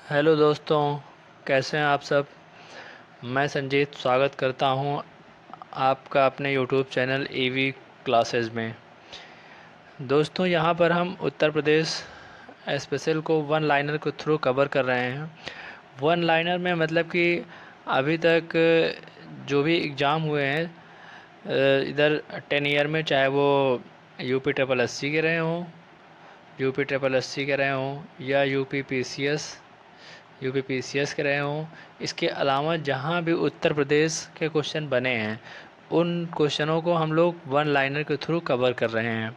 Hello दोस्तों, कैसे हैं आप सब। मैं संजीत स्वागत करता हूं आपका अपने यूट्यूब चैनल ईवी क्लासेस में। दोस्तों, यहां पर हम उत्तर प्रदेश स्पेशल को वन लाइनर के थ्रू कवर कर रहे हैं। वन लाइनर में मतलब कि अभी तक जो भी एग्ज़ाम हुए हैं इधर 10 ईयर में, चाहे वो यूपी ट्रिपल एससी के रहे हों, यूपी ट्रिपल एससी के रहे हों या यूपी पीसीएस के रहे हों, इसके अलावा जहाँ भी उत्तर प्रदेश के क्वेश्चन बने हैं उन क्वेश्चनों को हम लोग वन लाइनर के थ्रू कवर कर रहे हैं।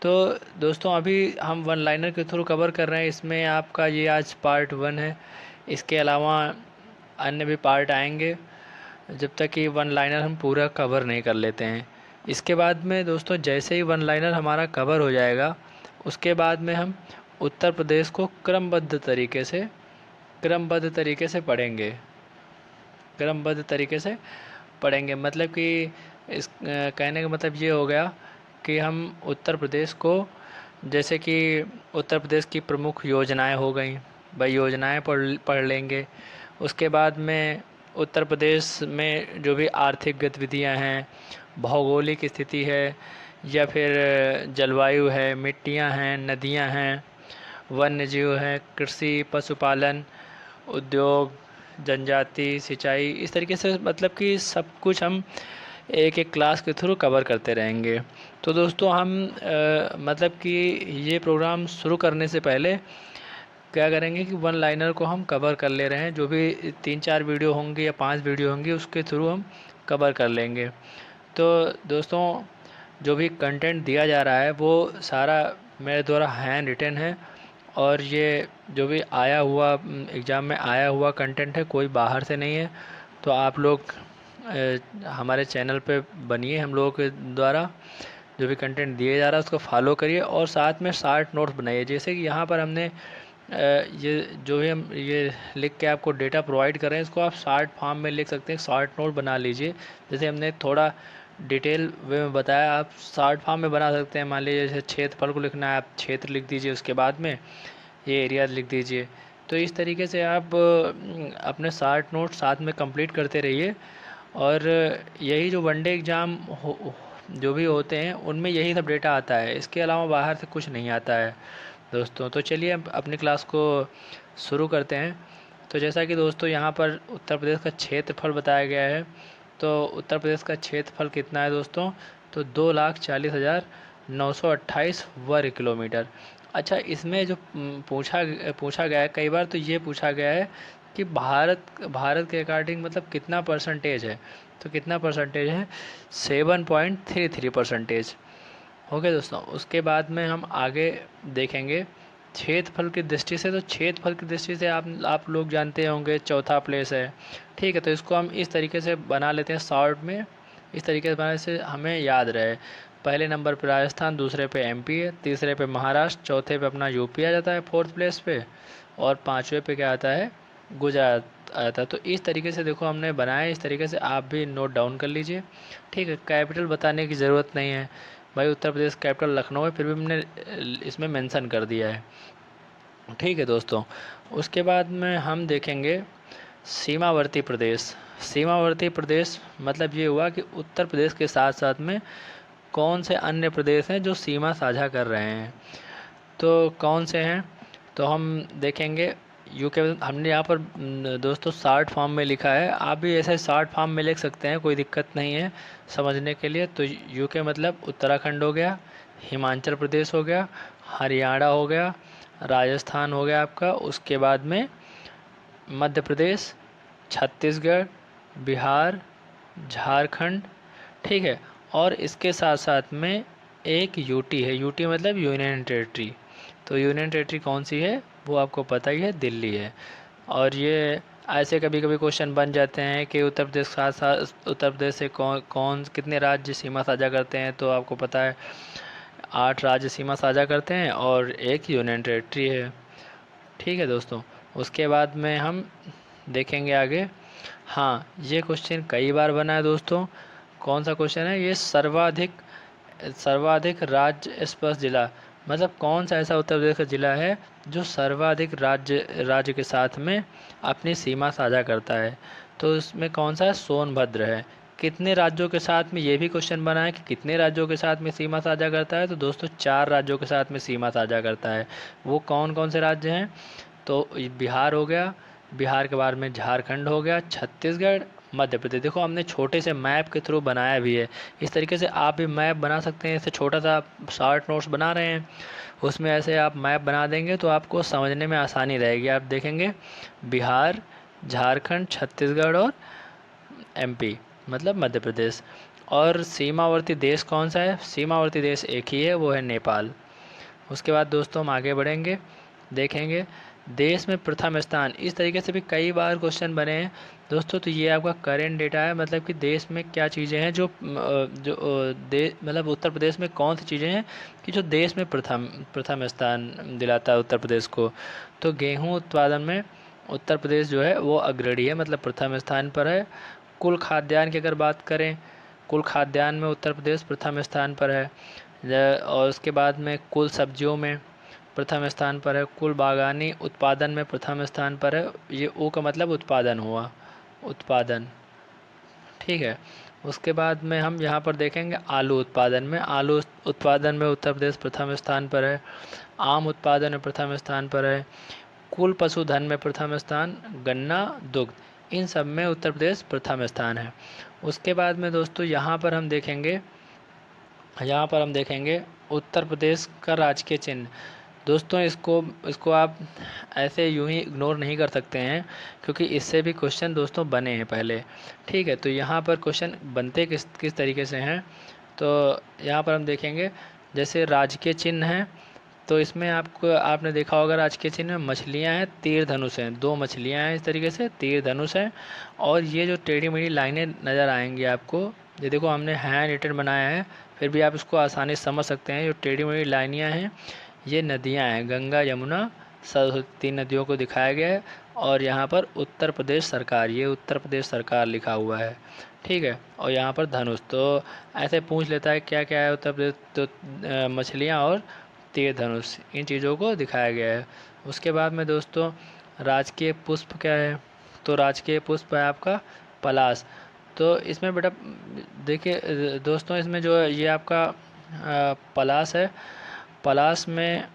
तो दोस्तों, अभी हम वन लाइनर के थ्रू कवर कर रहे हैं। इसमें आपका ये आज पार्ट 1 है। इसके अलावा अन्य भी पार्ट आएंगे जब तक कि वन लाइनर हम पूरा कवर नहीं कर लेते हैं। इसके बाद में दोस्तों, जैसे ही वन लाइनर हमारा कवर हो जाएगा उसके बाद में हम उत्तर प्रदेश को क्रमबद्ध तरीके से पढ़ेंगे। मतलब कि इस कहने का मतलब ये हो गया कि हम उत्तर प्रदेश को, जैसे कि उत्तर प्रदेश की प्रमुख योजनाएं हो गई, भाई योजनाएं पढ़ लेंगे। उसके बाद में उत्तर प्रदेश में जो भी आर्थिक गतिविधियां हैं, भौगोलिक स्थिति है, या फिर जलवायु है, मिट्टियां हैं, नदियां हैं, वन्य जीव हैं, कृषि, पशुपालन, उद्योग, जनजाति, सिंचाई, इस तरीके से मतलब कि सब कुछ हम एक एक क्लास के थ्रू कवर करते रहेंगे। तो दोस्तों, हम मतलब कि ये प्रोग्राम शुरू करने से पहले क्या करेंगे कि वन लाइनर को हम कवर कर ले रहे हैं। जो भी 3-4 वीडियो होंगी या 5 वीडियो होंगी उसके थ्रू हम कवर कर लेंगे। तो दोस्तों, जो भी कंटेंट दिया जा रहा है वो सारा मेरे द्वारा हैंड रिटन है, और ये जो भी आया हुआ एग्ज़ाम में आया हुआ कंटेंट है, कोई बाहर से नहीं है। तो आप लोग हमारे चैनल पे बनिए, हम लोगों के द्वारा जो भी कंटेंट दिए जा रहा है उसको फॉलो करिए, और साथ में शार्ट नोट्स बनाइए। जैसे कि यहाँ पर हमने ये जो भी हम ये लिख के आपको डेटा प्रोवाइड कर रहे हैं, इसको आप शॉर्ट फॉर्म में लिख सकते हैं, शॉर्ट नोट बना लीजिए। जैसे हमने थोड़ा डिटेल वे में बताया, आप शॉर्ट फॉर्म में बना सकते हैं। मान लीजिए जैसे क्षेत्रफल को लिखना है, आप क्षेत्र लिख दीजिए, उसके बाद में ये एरिया लिख दीजिए। तो इस तरीके से आप अपने शॉर्ट नोट साथ में कंप्लीट करते रहिए। और यही जो वनडे एग्ज़ाम जो भी होते हैं उनमें यही सब डेटा आता है, इसके अलावा बाहर से कुछ नहीं आता है दोस्तों। तो चलिए अब अपनी क्लास को शुरू करते हैं। तो जैसा कि दोस्तों यहाँ पर उत्तर प्रदेश का क्षेत्रफल बताया गया है। तो उत्तर प्रदेश का क्षेत्रफल कितना है दोस्तों? तो 2,40,928 वर्ग किलोमीटर। अच्छा, इसमें जो पूछा गया है कई बार, तो ये पूछा गया है कि भारत के अकॉर्डिंग मतलब कितना परसेंटेज है। तो कितना परसेंटेज है? 7.33%। ओके दोस्तों, उसके बाद में हम आगे देखेंगे क्षेत्रफल की दृष्टि से। तो क्षेत्रफल की दृष्टि से आप लोग जानते होंगे चौथा प्लेस है। ठीक है, तो इसको हम इस तरीके से बना लेते हैं शॉर्ट में। इस तरीके से बनाने से हमें याद रहे, पहले नंबर पे राजस्थान, दूसरे पे एमपी है, तीसरे पे महाराष्ट्र, चौथे पे अपना यूपी आ जाता है फोर्थ प्लेस पे, और पाँचवें पे क्या आता है? गुजरात आता है। तो इस तरीके से देखो हमने बनाया, इस तरीके से आप भी नोट डाउन कर लीजिए। ठीक है, कैपिटल बताने की ज़रूरत नहीं है भाई, उत्तर प्रदेश कैपिटल लखनऊ है, फिर भी हमने इसमें मेंशन कर दिया है। ठीक है दोस्तों, उसके बाद में हम देखेंगे सीमावर्ती प्रदेश। सीमावर्ती प्रदेश मतलब ये हुआ कि उत्तर प्रदेश के साथ साथ में कौन से अन्य प्रदेश हैं जो सीमा साझा कर रहे हैं। तो कौन से हैं? तो हम देखेंगे यूके। हमने यहाँ पर दोस्तों शॉर्ट फॉर्म में लिखा है, आप भी ऐसे शॉर्ट फॉर्म में लिख सकते हैं, कोई दिक्कत नहीं है समझने के लिए। तो यूके मतलब उत्तराखंड हो गया, हिमाचल प्रदेश हो गया, हरियाणा हो गया, राजस्थान हो गया आपका, उसके बाद में मध्य प्रदेश, छत्तीसगढ़, बिहार, झारखंड। ठीक है, और इसके साथ साथ में एक यूटी है। यूटी मतलब यूनियन टेरिटरी। तो यूनियन टेरिटरी कौन सी है वो आपको पता ही है, दिल्ली है। और ये ऐसे कभी कभी क्वेश्चन बन जाते हैं कि उत्तर प्रदेश से कौन कौन कितने राज्य सीमा साझा करते हैं। तो आपको पता है 8 राज्य सीमा साझा करते हैं और एक यूनियन टेरिटरी है। ठीक है दोस्तों, उसके बाद में हम देखेंगे आगे। हाँ, ये क्वेश्चन कई बार बना है दोस्तों। कौन सा क्वेश्चन है ये? सर्वाधिक राज्य स्पर्श जिला, मतलब कौन सा ऐसा उत्तर प्रदेश का ज़िला है जो सर्वाधिक राज्य के साथ में अपनी सीमा साझा करता है? तो इसमें कौन सा है? सोनभद्र है। कितने राज्यों के साथ में, ये भी क्वेश्चन बना है कि कितने राज्यों के साथ में सीमा साझा करता है? तो दोस्तों 4 राज्यों के साथ में सीमा साझा करता है। वो कौन कौन से राज्य हैं? तो बिहार हो गया, बिहार के बाद में झारखंड हो गया, छत्तीसगढ़, मध्य प्रदेश। देखो हमने छोटे से मैप के थ्रू बनाया भी है। इस तरीके से आप भी मैप बना सकते हैं। ऐसे छोटा सा शॉर्ट नोट्स बना रहे हैं, उसमें ऐसे आप मैप बना देंगे तो आपको समझने में आसानी रहेगी। आप देखेंगे बिहार, झारखंड, छत्तीसगढ़ और एमपी मतलब मध्य प्रदेश। और सीमावर्ती देश कौन सा है? सीमावर्ती देश एक ही है, वो है नेपाल। उसके बाद दोस्तों हम आगे बढ़ेंगे, देखेंगे देश में प्रथम स्थान। इस तरीके से भी कई बार क्वेश्चन बने हैं दोस्तों। तो ये आपका करेंट डेटा है, मतलब कि देश में क्या चीज़ें हैं जो मतलब उत्तर प्रदेश में कौन सी चीज़ें हैं कि जो देश में प्रथम प्रथम स्थान दिलाता है उत्तर प्रदेश को। तो गेहूं उत्पादन में उत्तर प्रदेश जो है वो अग्रणी है, मतलब प्रथम स्थान पर है। कुल खाद्यान्न की अगर बात करें, कुल खाद्यान्न में उत्तर प्रदेश प्रथम स्थान पर है। और उसके बाद में कुल सब्जियों में प्रथम स्थान पर है। कुल बागानी उत्पादन में प्रथम स्थान पर है। ये ओ का मतलब उत्पादन हुआ, उत्पादन, ठीक है। उसके बाद में हम यहाँ पर देखेंगे आलू उत्पादन में, आलू उत्पादन में उत्तर प्रदेश प्रथम स्थान पर है। आम उत्पादन में प्रथम स्थान पर है। कुल पशुधन में प्रथम स्थान, गन्ना, दुग्ध, इन सब में उत्तर प्रदेश प्रथम स्थान है। उसके बाद में दोस्तों यहाँ पर हम देखेंगे, उत्तर प्रदेश का राजकीय चिन्ह। दोस्तों इसको आप ऐसे यूं ही इग्नोर नहीं कर सकते हैं, क्योंकि इससे भी क्वेश्चन दोस्तों बने हैं पहले, ठीक है। तो यहाँ पर क्वेश्चन बनते किस किस तरीके से हैं, तो यहाँ पर हम देखेंगे जैसे राजकीय चिन्ह है। तो इसमें आपने देखा होगा राजकीय चिन्ह में मछलियाँ हैं, तीर धनुष हैं, 2 मछलियाँ हैं, इस तरीके से तीर धनुष है। और ये जो टेढ़ी मेढ़ी लाइनें नज़र आएंगी आपको, ये देखो हमने हैंड रिटन बनाया है, फिर भी आप इसको आसानी से समझ सकते हैं। जो टेढ़ी मेढ़ी लाइनियाँ हैं ये नदियाँ हैं, गंगा, यमुना, सरस्वती, 3 नदियों को दिखाया गया है। और यहाँ पर उत्तर प्रदेश सरकार, ये उत्तर प्रदेश सरकार लिखा हुआ है, ठीक है। और यहाँ पर धनुष। तो ऐसे पूछ लेता है क्या क्या है उत्तर प्रदेश, तो मछलियाँ और तीर धनुष, इन चीज़ों को दिखाया गया है। उसके बाद में दोस्तों राजकीय पुष्प क्या है? तो राजकीय पुष्प है आपका पलाश। तो इसमें बेटा देखिए दोस्तों, इसमें जो है ये आपका पलाश है। पलाश में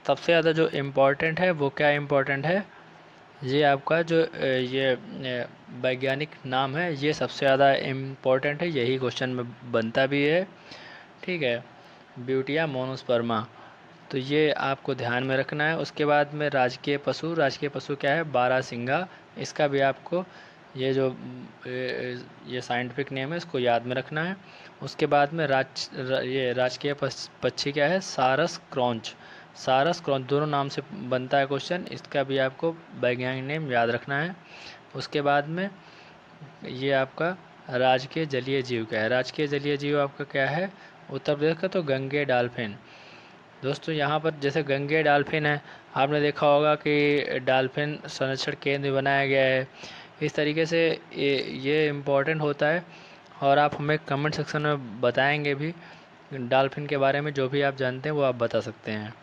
सबसे ज़्यादा जो इम्पोर्टेंट है वो क्या इम्पोर्टेंट है? ये आपका जो ये वैज्ञानिक नाम है, ये सबसे ज़्यादा इम्पोर्टेंट है, यही क्वेश्चन में बनता भी है, ठीक है। ब्यूटिया मोनोस्पर्मा, तो ये आपको ध्यान में रखना है। उसके बाद में राजकीय पशु क्या है? बारहसिंगा। इसका भी आपको ये जो ये साइंटिफिक नेम है इसको याद में रखना है। उसके बाद में ये राजकीय पक्षी क्या है? सारस क्रॉन्च। सारस क्रॉन्च दोनों नाम से बनता है क्वेश्चन, इसका भी आपको वैज्ञानिक नेम याद रखना है। उसके बाद में ये आपका राजकीय जलीय जीव क्या है? राजकीय जलीय जीव आपका क्या है उत्तर प्रदेश का? तो गंगे डॉल्फिन। दोस्तों यहाँ पर जैसे गंगे डॉल्फिन है, आपने देखा होगा कि डॉल्फिन संरक्षण केंद्र बनाया गया है। इस तरीके से ये इम्पोर्टेंट होता है। और आप हमें कमेंट सेक्शन में बताएंगे भी डॉल्फिन के बारे में, जो भी आप जानते हैं वो आप बता सकते हैं।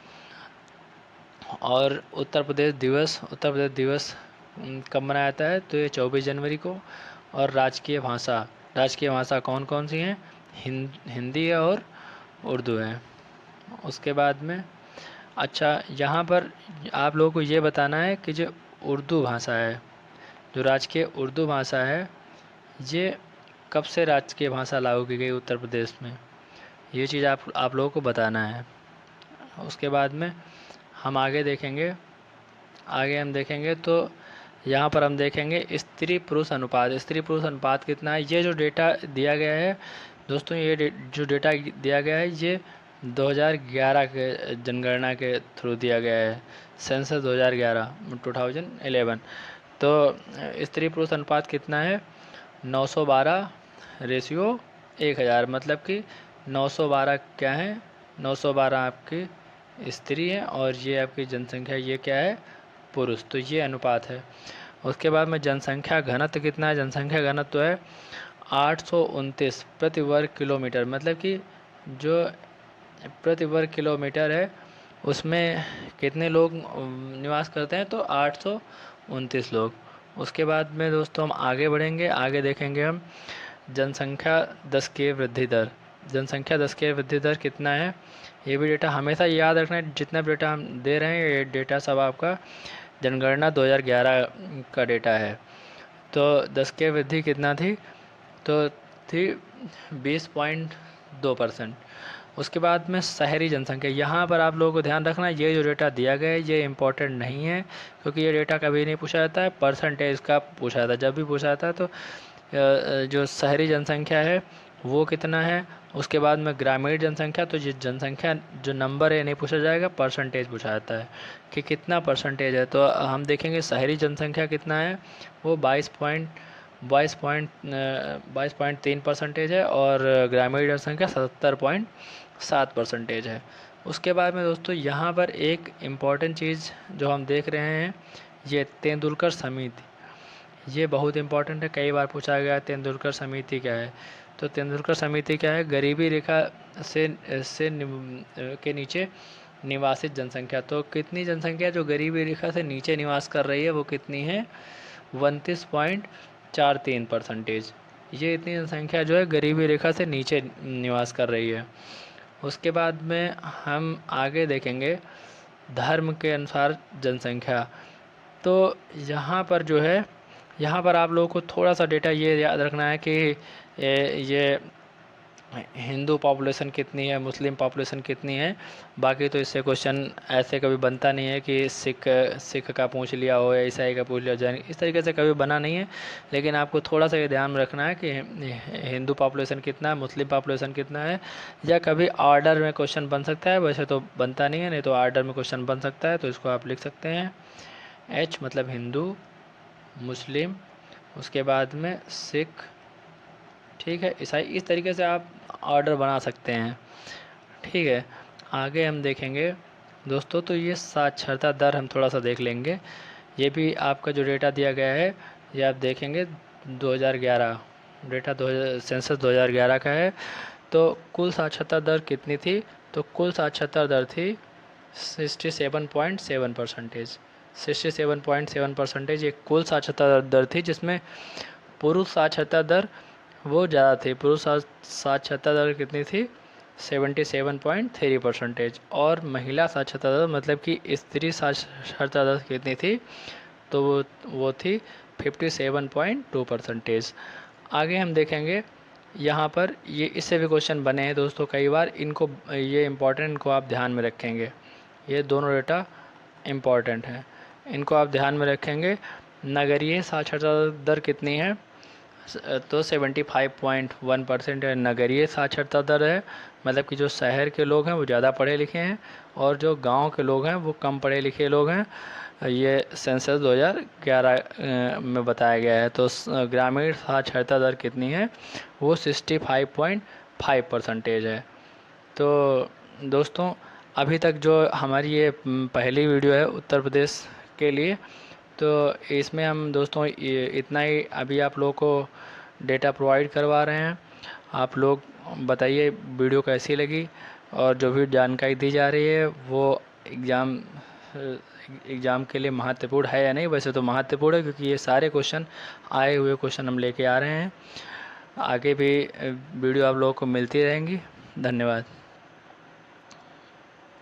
और उत्तर प्रदेश दिवस कब मनाया जाता है? तो ये 24 जनवरी को। और राजकीय भाषा कौन कौन सी हैं? हिंदी है और उर्दू है। उसके बाद में अच्छा, यहाँ पर आप लोगों को ये बताना है कि जो उर्दू भाषा है, जो राजकीय उर्दू भाषा है, ये कब से राजकीय भाषा लागू की गई उत्तर प्रदेश में, ये चीज़ आप लोगों को बताना है। उसके बाद में हम आगे हम देखेंगे तो यहाँ पर हम देखेंगे स्त्री पुरुष अनुपात कितना है। ये जो डेटा दिया गया है दोस्तों, ये जो डेटा दिया गया है ये 2011 के जनगणना के थ्रू दिया गया है, सेंसस 2011। तो स्त्री पुरुष अनुपात कितना है? 912 रेशियो 1000, मतलब कि 912 क्या है? 912 आपकी स्त्री है और ये आपकी जनसंख्या ये क्या है? पुरुष। तो ये अनुपात है। उसके बाद में जनसंख्या घनत्व कितना है? जनसंख्या घनत्व है 829 प्रति वर्ग किलोमीटर, मतलब कि जो प्रति वर्ग किलोमीटर है उसमें कितने लोग निवास करते हैं, तो 829 लोग। उसके बाद में दोस्तों हम आगे बढ़ेंगे, आगे देखेंगे हम जनसंख्या 10 की वृद्धि दर। जनसंख्या 10 की वृद्धि दर कितना है, ये भी डेटा हमेशा याद रखना है। जितना भी डेटा हम दे रहे हैं ये डेटा सब आपका जनगणना 2011 का डेटा है। तो 10 की वृद्धि कितना थी, तो थी 20.2%। उसके बाद में शहरी जनसंख्या, यहाँ पर आप लोगों को ध्यान रखना है ये जो डेटा दिया गया है ये इम्पोर्टेंट नहीं है, क्योंकि ये डेटा कभी नहीं पूछा जाता है, परसेंटेज का पूछा जाता है। जब भी पूछा जाता है तो जो शहरी जनसंख्या है वो कितना है, उसके बाद में ग्रामीण जनसंख्या, तो ये जनसंख्या जो नंबर है नहीं पूछा जाएगा, परसेंटेज पूछा जाता है कि कितना परसेंटेज है। तो हम देखेंगे शहरी जनसंख्या कितना है, वो 22.3% है और ग्रामीण जनसंख्या 70.7% है। उसके बाद में दोस्तों यहाँ पर एक इम्पॉर्टेंट चीज़ जो हम देख रहे हैं, ये तेंदुलकर समिति, ये बहुत इम्पॉर्टेंट है, कई बार पूछा गया तेंदुलकर समिति क्या है। तो तेंदुलकर समिति क्या है, गरीबी रेखा से के नीचे निवासित जनसंख्या। तो कितनी जनसंख्या जो गरीबी रेखा से नीचे निवास कर रही है वो कितनी है, 29.43%। ये इतनी जनसंख्या जो है गरीबी रेखा से नीचे निवास कर रही है। उसके बाद में हम आगे देखेंगे धर्म के अनुसार जनसंख्या। तो यहाँ पर जो है, यहाँ पर आप लोगों को थोड़ा सा डेटा ये याद रखना है कि ये हिंदू पॉपुलेशन कितनी है, मुस्लिम पॉपुलेशन कितनी है। बाकी तो इससे क्वेश्चन ऐसे कभी बनता नहीं है कि सिख का पूछ लिया हो या ईसाई का पूछ लिया जाए, इस तरीके से कभी बना नहीं है। लेकिन आपको थोड़ा सा ये ध्यान में रखना है कि हिंदू पॉपुलेशन कितना है, मुस्लिम पॉपुलेशन कितना है, या कभी ऑर्डर में क्वेश्चन बन सकता है। वैसे तो बनता नहीं है, नहीं तो ऑर्डर में क्वेश्चन बन सकता है, तो इसको आप लिख सकते हैं H मतलब हिंदू, मुस्लिम, उसके बाद में सिख, ठीक है, ईसाई, इस तरीके से आप ऑर्डर बना सकते हैं। ठीक है, आगे हम देखेंगे दोस्तों, तो ये साक्षरता दर हम थोड़ा सा देख लेंगे। ये भी आपका जो डेटा दिया गया है ये आप देखेंगे 2011 डेटा सेंसस 2011 का है। तो कुल साक्षरता दर कितनी थी, तो कुल साक्षरता दर थी 67.7%। 67.7% ये कुल साक्षरता दर थी, जिसमें पुरुष साक्षरता दर वो ज़्यादा थी। पुरुष साक्षरता दर कितनी थी, 77.3%। और महिला साक्षरता दर मतलब कि स्त्री साक्षरता दर कितनी थी, तो वो थी 57.2%। आगे हम देखेंगे यहाँ पर, ये इससे भी क्वेश्चन बने हैं दोस्तों कई बार, इनको ये इम्पोर्टेंट, इनको आप ध्यान में रखेंगे। ये दोनों डेटा इम्पॉर्टेंट हैं, इनको आप ध्यान में रखेंगे। नगरीय साक्षरता दर कितनी है, तो 75.1% नगरीय साक्षरता दर है। मतलब कि जो शहर के लोग हैं वो ज़्यादा पढ़े लिखे हैं और जो गांव के लोग हैं वो कम पढ़े लिखे लोग हैं। ये सेंसस 2011 में बताया गया है। तो ग्रामीण साक्षरता दर कितनी है, वो 65.5% है। तो दोस्तों अभी तक जो हमारी ये पहली वीडियो है उत्तर प्रदेश के लिए, तो इसमें हम दोस्तों इतना ही अभी आप लोगों को डेटा प्रोवाइड करवा रहे हैं। आप लोग बताइए वीडियो कैसी लगी, और जो भी जानकारी दी जा रही है वो एग्ज़ाम के लिए महत्वपूर्ण है या नहीं। वैसे तो महत्वपूर्ण है, क्योंकि ये सारे क्वेश्चन आए हुए क्वेश्चन हम लेके आ रहे हैं। आगे भी वीडियो आप लोगों को मिलती रहेंगी। धन्यवाद।